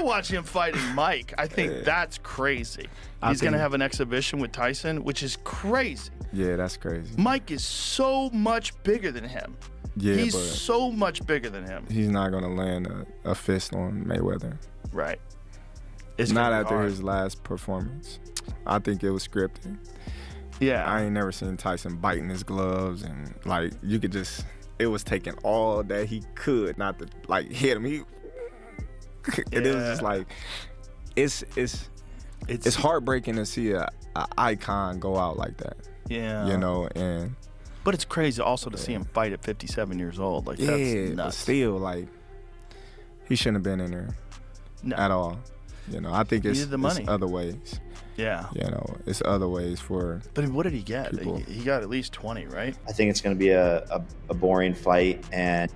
to watch him fighting Mike. I think that's crazy. He's going to have an exhibition with Tyson, which is crazy. Yeah, that's crazy. Mike is so much bigger than him. Yeah, he's but so much bigger than him. He's not going to land a fist on Mayweather. Right. It's not after his last performance. I think it was scripted. Yeah. I ain't never seen Tyson biting his gloves, and like you could just, it was taking all that he could not to like hit him. And it was just like, it's heartbreaking to see a icon go out like that. Yeah. You know, but it's crazy also to see him fight at 57 years old. Like, that's nuts. But still, like, he shouldn't have been in there at all. You know, I think it's other ways. Yeah. You know, it's other ways for. But what did he get? People. He got at least 20, right? I think it's going to be a boring fight, and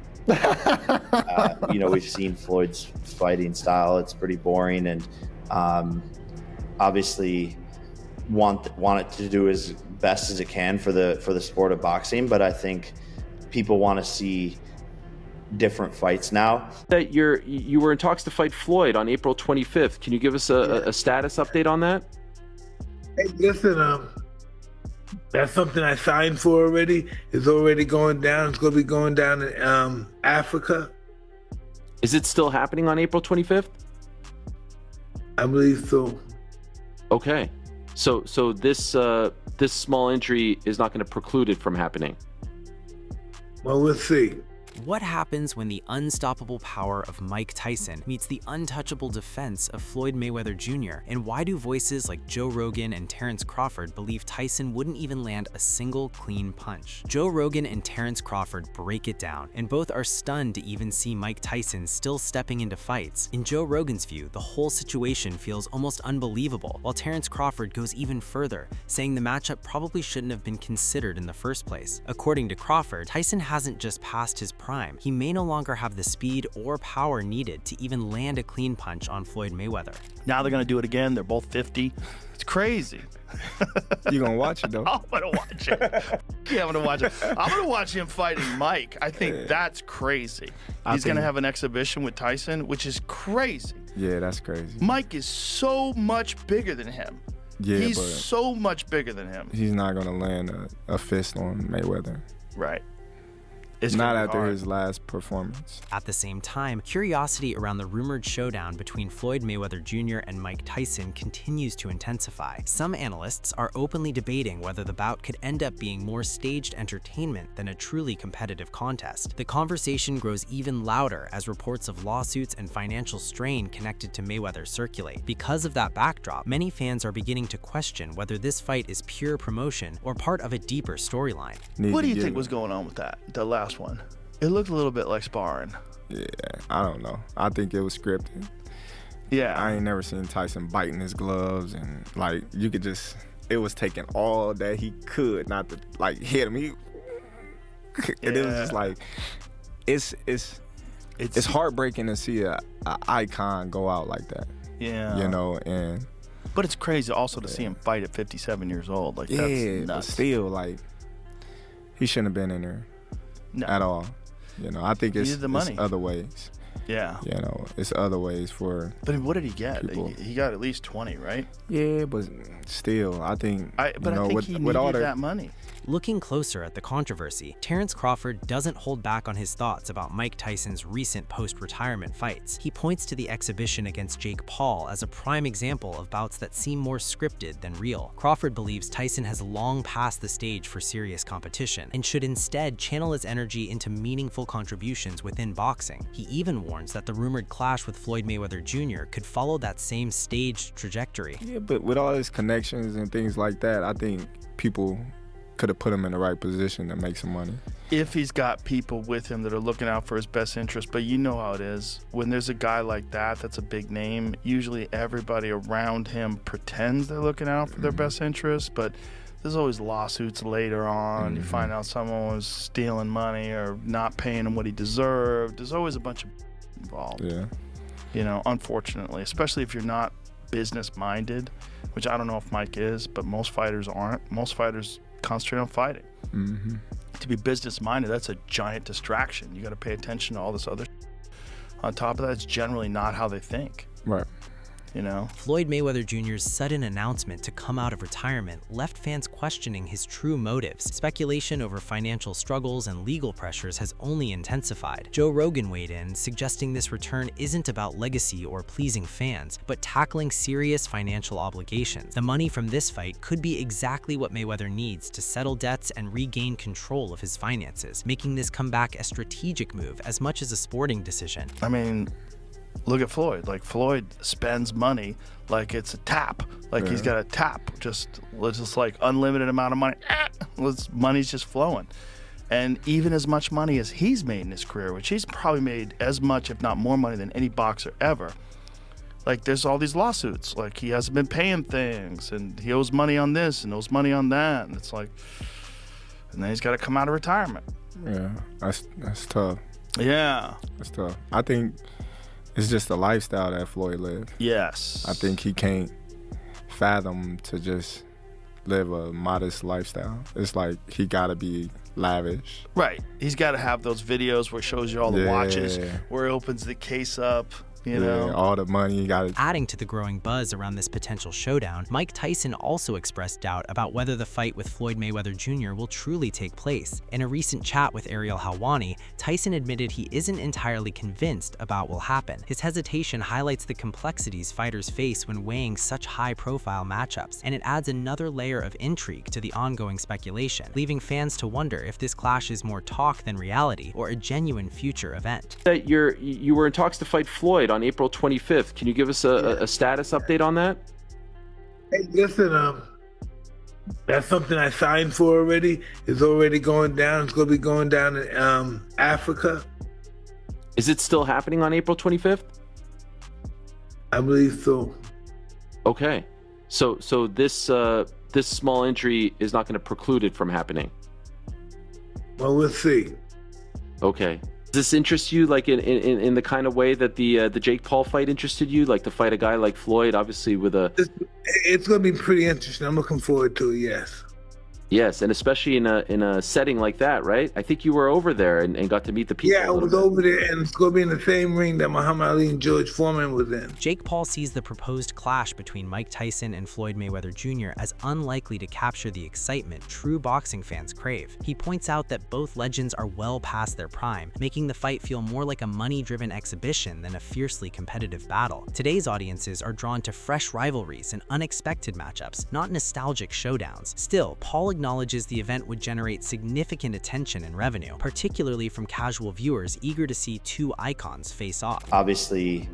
you know, we've seen Floyd's fighting style. It's pretty boring, and obviously want it to do as best as it can for the sport of boxing. But I think people want to see different fights now. That you were in talks to fight Floyd on April 25th. Can you give us a status update on that? Hey, listen, that's something I signed for already. It's already going down. It's going to be going down in Africa. Is it still happening on April 25th? I believe so. Okay. So this small injury is not going to preclude it from happening? Well, we'll see. What happens when the unstoppable power of Mike Tyson meets the untouchable defense of Floyd Mayweather Jr.? And why do voices like Joe Rogan and Terence Crawford believe Tyson wouldn't even land a single clean punch? Joe Rogan and Terence Crawford break it down, and both are stunned to even see Mike Tyson still stepping into fights. In Joe Rogan's view, the whole situation feels almost unbelievable, while Terence Crawford goes even further, saying the matchup probably shouldn't have been considered in the first place. According to Crawford, Tyson hasn't just passed his prime. He may no longer have the speed or power needed to even land a clean punch on Floyd Mayweather. Now they're going to do it again. They're both 50. It's crazy. You going to watch it, though? I'm going to watch it. Yeah, I'm going to watch it. I'm going to watch him fighting Mike. I think that's crazy. He's going to have an exhibition with Tyson, which is crazy. Yeah, that's crazy. Mike is so much bigger than him. Yeah, he's so much bigger than him. He's not going to land a fist on Mayweather. Right. It's not after his last performance. At the same time, curiosity around the rumored showdown between Floyd Mayweather Jr. and Mike Tyson continues to intensify. Some analysts are openly debating whether the bout could end up being more staged entertainment than a truly competitive contest. The conversation grows even louder as reports of lawsuits and financial strain connected to Mayweather circulate. Because of that backdrop, many fans are beginning to question whether this fight is pure promotion or part of a deeper storyline. What do you think was going on with that, the last one? It looked a little bit like sparring. Yeah, I don't know. I think it was scripted. Yeah. I ain't never seen Tyson biting his gloves, and like you could just, it was taking all that he could not to like hit him. And it was just like, it's heartbreaking to see a icon go out like that. Yeah. You know, but it's crazy also to see him fight at 57 years old. Like, that's nuts. But still, like, he shouldn't have been in there at all. You know, I think it's other ways. Yeah. You know, it's other ways for. But what did he get? People. He got at least 20, right? Yeah, but still, I think. I think he needed that money. Looking closer at the controversy, Terence Crawford doesn't hold back on his thoughts about Mike Tyson's recent post-retirement fights. He points to the exhibition against Jake Paul as a prime example of bouts that seem more scripted than real. Crawford believes Tyson has long passed the stage for serious competition and should instead channel his energy into meaningful contributions within boxing. He even warns that the rumored clash with Floyd Mayweather Jr. could follow that same staged trajectory. Yeah, but with all his connections and things like that, I think people could have put him in the right position to make some money. If he's got people with him that are looking out for his best interest, but you know how it is. When there's a guy like that, that's a big name, usually everybody around him pretends they're looking out for their best interest, but there's always lawsuits later on. You find out someone was stealing money or not paying him what he deserved. There's always a bunch of involved. Yeah. You know, unfortunately, especially if you're not business-minded, which I don't know if Mike is, but most fighters aren't. Most fighters concentrate on fighting. To be business-minded, that's a giant distraction. You got to pay attention to all this other on top of that. It's generally not how they think. Right. You know? Floyd Mayweather Jr.'s sudden announcement to come out of retirement left fans questioning his true motives. Speculation over financial struggles and legal pressures has only intensified. Joe Rogan weighed in, suggesting this return isn't about legacy or pleasing fans, but tackling serious financial obligations. The money from this fight could be exactly what Mayweather needs to settle debts and regain control of his finances, making this comeback a strategic move as much as a sporting decision. I mean, look at Floyd. Like, Floyd spends money like it's a tap. Like, he's got a tap, just like unlimited amount of money. Money's just flowing. And even as much money as he's made in his career, which he's probably made as much, if not more money than any boxer ever. Like, there's all these lawsuits. Like, he hasn't been paying things, and he owes money on this and owes money on that. And it's like, and then he's got to come out of retirement. Yeah, that's tough. Yeah. That's tough. I think it's just the lifestyle that Floyd lived. Yes. I think he can't fathom to just live a modest lifestyle. It's like he gotta be lavish. Right. He's got to have those videos where it shows you all the watches, where he opens the case up. You know? All the money you got. Adding to the growing buzz around this potential showdown, Mike Tyson also expressed doubt about whether the fight with Floyd Mayweather Jr. will truly take place. In a recent chat with Ariel Helwani, Tyson admitted he isn't entirely convinced about what will happen. His hesitation highlights the complexities fighters face when weighing such high-profile matchups, and it adds another layer of intrigue to the ongoing speculation, leaving fans to wonder if this clash is more talk than reality or a genuine future event. You were in talks to fight Floyd on April 25th. Can you give us a status update on that? Hey, listen, that's something I signed for already. It's already going down. It's going to be going down in Africa. Is it still happening on April 25th? I believe so. Okay. So this small injury is not going to preclude it from happening. Well, we'll see. Okay. Does this interest you, like in the kind of way that the Jake Paul fight interested you, like to fight a guy like Floyd, obviously with a? It's going to be pretty interesting. I'm looking forward to it. Yes. Yes, and especially in a setting like that, right? I think you were over there and got to meet the people. Yeah, I was over there, and it's going to be in the same ring that Muhammad Ali and George Foreman was in. Jake Paul sees the proposed clash between Mike Tyson and Floyd Mayweather Jr. as unlikely to capture the excitement true boxing fans crave. He points out that both legends are well past their prime, making the fight feel more like a money-driven exhibition than a fiercely competitive battle. Today's audiences are drawn to fresh rivalries and unexpected matchups, not nostalgic showdowns. Still, Paul acknowledges the event would generate significant attention and revenue, particularly from casual viewers eager to see two icons face off. Obviously,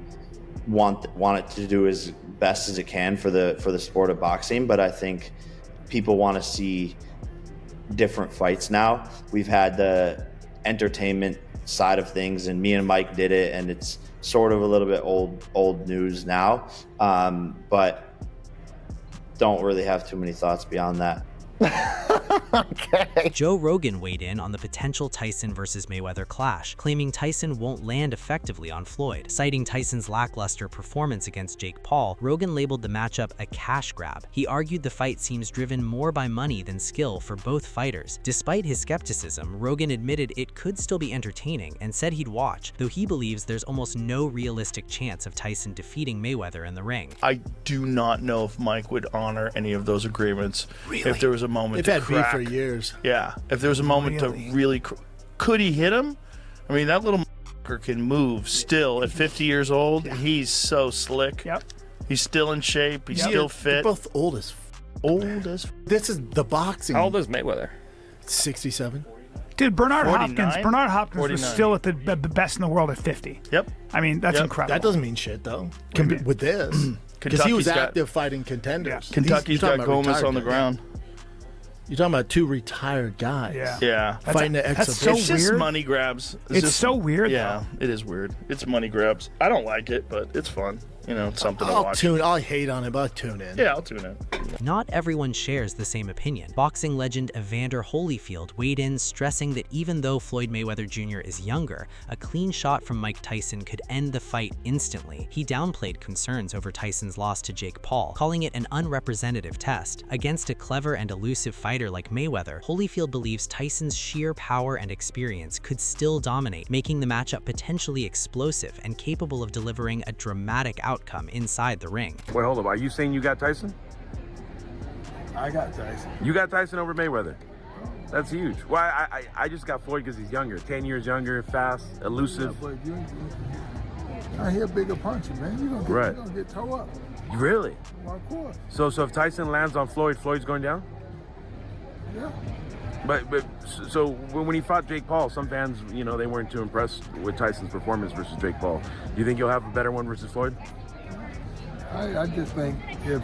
want it to do as best as it can for the sport of boxing, but I think people want to see different fights now. We've had the entertainment side of things, and me and Mike did it, and it's sort of a little bit old news now, but don't really have too many thoughts beyond that. Okay. Joe Rogan weighed in on the potential Tyson versus Mayweather clash, claiming Tyson won't land effectively on Floyd. Citing Tyson's lackluster performance against Jake Paul, Rogan labeled the matchup a cash grab. He argued the fight seems driven more by money than skill for both fighters. Despite his skepticism, Rogan admitted it could still be entertaining and said he'd watch, though he believes there's almost no realistic chance of Tyson defeating Mayweather in the ring. I do not know if Mike would honor any of those agreements. Really? If there was a moment They've to had crack. beef for years. Yeah, if there was a moment to really, could he hit him? I mean, that little can move still at 50 years old. Yeah. He's so slick. Yep. He's still in shape. He's still fit. They're both old as. This is the boxing. How old is Mayweather? 67. Dude, Bernard 49? Hopkins was still at the best in the world at 50. Yep. I mean, that's incredible. That doesn't mean shit, though. With this. Because he was active fighting contenders. Yeah. Kentucky's got Gomez on the ground. You're talking about two retired guys. Yeah. Fighting the exhibition. That's so It's just weird. money grabs. It's so weird, Yeah, though. it is weird. It's money grabs. I don't like it, but it's fun. You know, it's something to watch. I'll hate on it, but I'll tune in. Yeah, I'll tune in. Not everyone shares the same opinion. Boxing legend Evander Holyfield weighed in, stressing that even though Floyd Mayweather Jr. is younger, a clean shot from Mike Tyson could end the fight instantly. He downplayed concerns over Tyson's loss to Jake Paul, calling it an unrepresentative test. Against a clever and elusive fighter like Mayweather, Holyfield believes Tyson's sheer power and experience could still dominate, making the matchup potentially explosive and capable of delivering a dramatic outcome inside the ring. Wait, hold up. Are you saying you got Tyson? I got Tyson. You got Tyson over Mayweather? That's huge. Well, I just got Floyd because he's younger. 10 years younger, fast, elusive. I hear bigger punches, man. You're gonna get toe up. Really? Well, of course. So if Tyson lands on Floyd, Floyd's going down? Yeah. But so when he fought Jake Paul, some fans, you know, they weren't too impressed with Tyson's performance versus Jake Paul. Do you think you'll have a better one versus Floyd? I just think if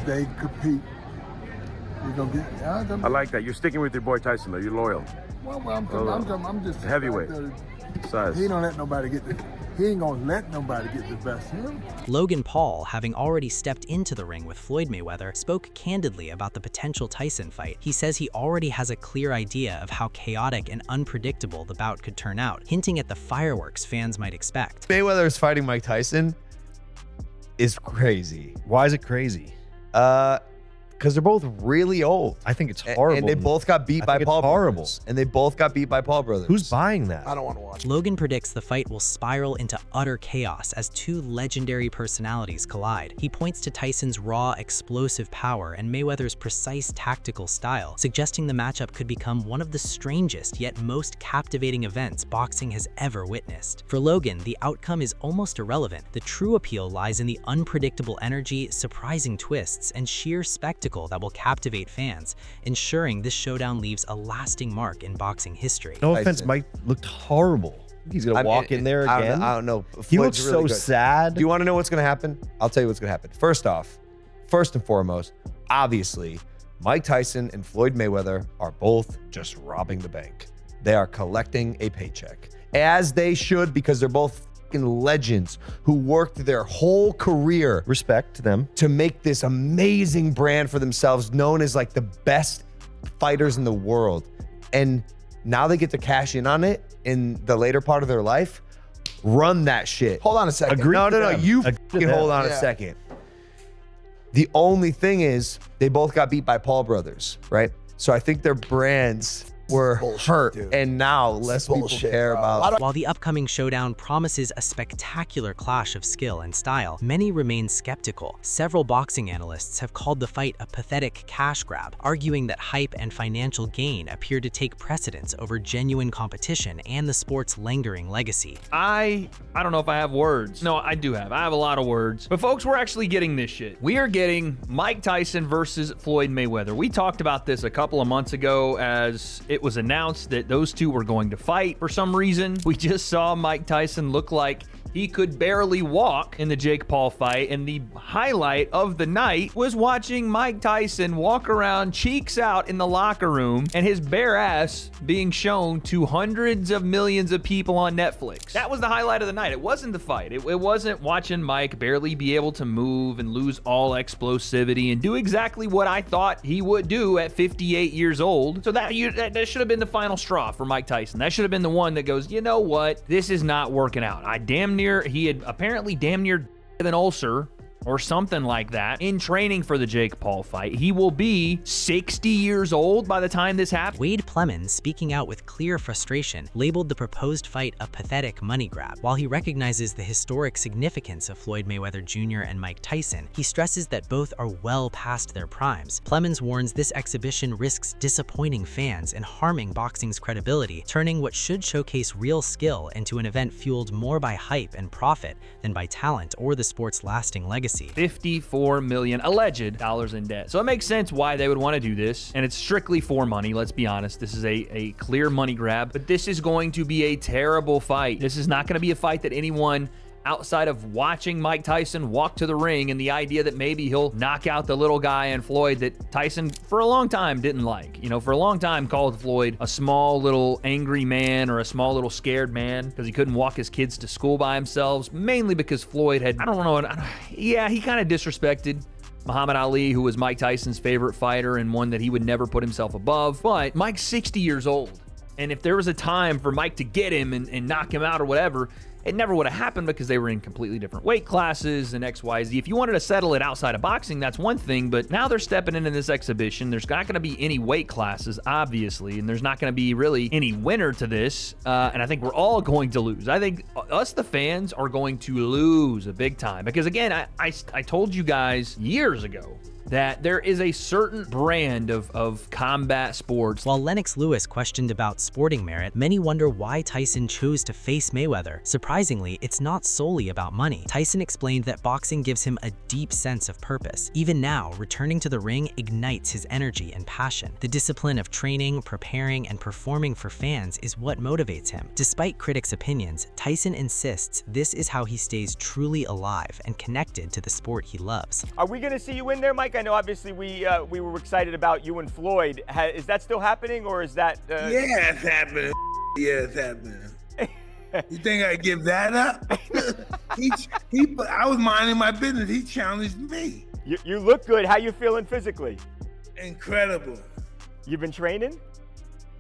they compete, you're gonna get. I like that. You're sticking with your boy Tyson, though. You're loyal. Well, I'm just heavyweight size. He don't let nobody get the. He ain't gonna let nobody get the best of him. Logan Paul, having already stepped into the ring with Floyd Mayweather, spoke candidly about the potential Tyson fight. He says he already has a clear idea of how chaotic and unpredictable the bout could turn out, hinting at the fireworks fans might expect. Mayweather's fighting Mike Tyson is crazy. Why is it crazy? Because they're both really old. I think it's horrible. And they both got beat by Paul brothers. And they both got beat by Paul brothers. Who's buying that? I don't want to watch it. Logan predicts the fight will spiral into utter chaos as two legendary personalities collide. He points to Tyson's raw, explosive power and Mayweather's precise tactical style, suggesting the matchup could become one of the strangest yet most captivating events boxing has ever witnessed. For Logan, the outcome is almost irrelevant. The true appeal lies in the unpredictable energy, surprising twists, and sheer spectacle that will captivate fans, ensuring this showdown leaves a lasting mark in boxing history. No offense, Mike looked horrible. He's gonna walk in there again. I don't know. He looks really so sad. Do you want to know what's gonna happen? I'll tell you what's gonna happen. First and foremost, obviously, Mike Tyson and Floyd Mayweather are both just robbing the bank. They are collecting a paycheck, as they should, because they're both legends who worked their whole career, respect to them, to make this amazing brand for themselves, known as like the best fighters in the world. And now they get to cash in on it in the later part of their life. Run that shit. Hold on a second. No. You fucking hold on a second. The only thing is they both got beat by Paul brothers, right? So I think their brands were hurt, dude. And now less people care about. While the upcoming showdown promises a spectacular clash of skill and style, many remain skeptical. Several boxing analysts have called the fight a pathetic cash grab, arguing that hype and financial gain appear to take precedence over genuine competition and the sport's lingering legacy. I don't know if I have words. No, I do have. I have a lot of words. But folks, we're actually getting this shit. We are getting Mike Tyson versus Floyd Mayweather. We talked about this a couple of months ago as it was announced that those two were going to fight. For some reason, we just saw Mike Tyson look like he could barely walk in the Jake Paul fight, and the highlight of the night was watching Mike Tyson walk around cheeks out in the locker room and his bare ass being shown to hundreds of millions of people on Netflix. That was the highlight of the night. It wasn't the fight. It wasn't watching Mike barely be able to move and lose all explosivity and do exactly what I thought he would do at 58 years old. So that should have been the final straw for Mike Tyson. That should have been the one that goes, you know what? This is not working out. He had apparently damn near an ulcer or something like that in training for the Jake Paul fight. He will be 60 years old by the time this happens. Wade Plemons, speaking out with clear frustration, labeled the proposed fight a pathetic money grab. While he recognizes the historic significance of Floyd Mayweather Jr. and Mike Tyson, he stresses that both are well past their primes. Plemons warns this exhibition risks disappointing fans and harming boxing's credibility, turning what should showcase real skill into an event fueled more by hype and profit than by talent or the sport's lasting legacy. $54 million alleged dollars in debt. So it makes sense why they would want to do this, and it's strictly for money. Let's be honest. This is a clear money grab, but this is going to be a terrible fight. This is not going to be a fight that anyone outside of watching Mike Tyson walk to the ring and the idea that maybe he'll knock out the little guy in Floyd that Tyson for a long time didn't like. You know, for a long time called Floyd a small little angry man or a small little scared man because he couldn't walk his kids to school by himself, mainly because Floyd had, he kind of disrespected Muhammad Ali, who was Mike Tyson's favorite fighter and one that he would never put himself above. But Mike's 60 years old. And if there was a time for Mike to get him and knock him out or whatever, it never would have happened because they were in completely different weight classes and XYZ. If you wanted to settle it outside of boxing, that's one thing, but now they're stepping into this exhibition. There's not going to be any weight classes, obviously, and there's not going to be really any winner to this, and I think we're all going to lose. I think us, the fans, are going to lose a big time because, again, I told you guys years ago that there is a certain brand of combat sports. While Lennox Lewis questioned about sporting merit, many wonder why Tyson chose to face Mayweather. Surprisingly, it's not solely about money. Tyson explained that boxing gives him a deep sense of purpose. Even now, returning to the ring ignites his energy and passion. The discipline of training, preparing, and performing for fans is what motivates him. Despite critics' opinions, Tyson insists this is how he stays truly alive and connected to the sport he loves. Are we going to see you in there, Mike? I know obviously we were excited about you and Floyd. Is that still happening, or is that? Yeah, it's happening. Yeah, it's happening. You think I give that up? I was minding my business. He challenged me. You look good. How you feeling physically? Incredible. You've been training?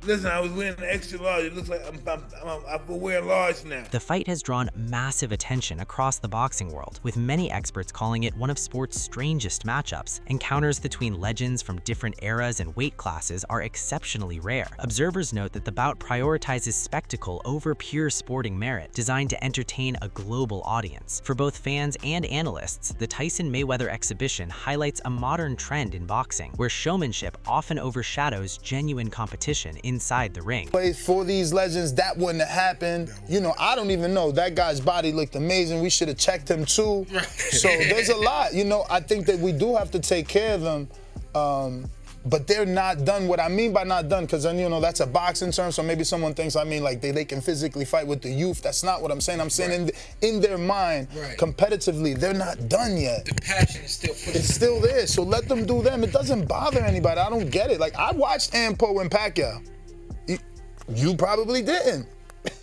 Listen, I was wearing an extra large. It looks like I will wear large now. The fight has drawn massive attention across the boxing world, with many experts calling it one of sport's strangest matchups. Encounters between legends from different eras and weight classes are exceptionally rare. Observers note that the bout prioritizes spectacle over pure sporting merit, designed to entertain a global audience. For both fans and analysts, the Tyson-Mayweather exhibition highlights a modern trend in boxing, where showmanship often overshadows genuine competition inside the ring. For these legends, that wouldn't have happened. You know, I don't even know. That guy's body looked amazing. We should have checked him too. So there's a lot. You know, I think that we do have to take care of them. But they're not done. What I mean by not done, because then, you know, that's a boxing term, so maybe someone thinks I mean like they can physically fight with the youth. That's not what I'm saying. I'm saying in their mind, competitively, they're not done yet. The passion is still It's still there, so let them do them. It doesn't bother anybody. I don't get it. Like, I watched Ampo and Pacquiao. You probably didn't.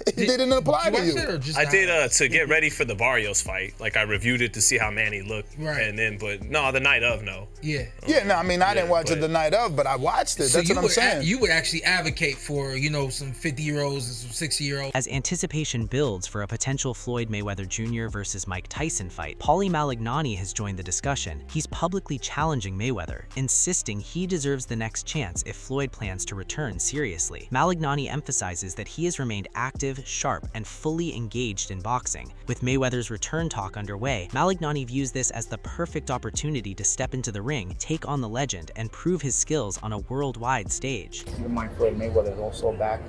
It didn't apply to you. I did to get ready for the Barrios fight. Like, I reviewed it to see how Manny looked, and then, but no, the night of, no. Yeah. I mean, I didn't watch it the night of, but I watched it. So that's what I'm saying. You would actually advocate for, you know, some 50-year-olds and some 60-year-olds. As anticipation builds for a potential Floyd Mayweather Jr. versus Mike Tyson fight, Paulie Malignani has joined the discussion. He's publicly challenging Mayweather, insisting he deserves the next chance if Floyd plans to return seriously. Malignani emphasizes that he has remained active, sharp, and fully engaged in boxing. With Mayweather's return talk underway, Malignani views this as the perfect opportunity to step into the ring, take on the legend, and prove his skills on a worldwide stage. Keep in mind, Floyd Mayweather is also back.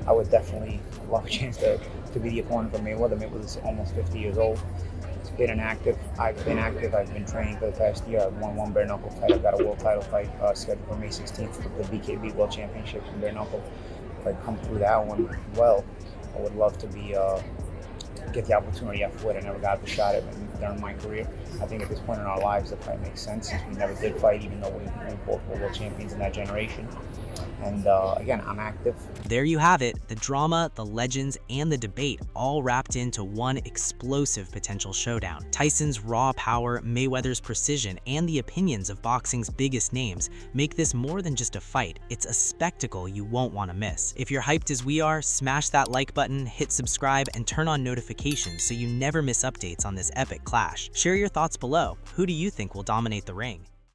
I would definitely love a chance to be the opponent for Mayweather. Mayweather's almost 50 years old. I've been active. I've been training for the past year. I've won one bare knuckle fight. I've got a world title fight scheduled for May 16th for the BKB World Championships in bare knuckle. If I come through that one well, I would love to get the opportunity at Floyd. I never got the shot at it during my career. I think at this point in our lives, the fight makes sense since we never did fight, even though we both were world champions in that generation. And again, I'm active. There you have it, the drama, the legends, and the debate all wrapped into one explosive potential showdown. Tyson's raw power, Mayweather's precision, and the opinions of boxing's biggest names make this more than just a fight. It's a spectacle you won't want to miss. If you're hyped as we are, smash that like button, hit subscribe, and turn on notifications so you never miss updates on this epic clash. Share your thoughts below. Who do you think will dominate the ring?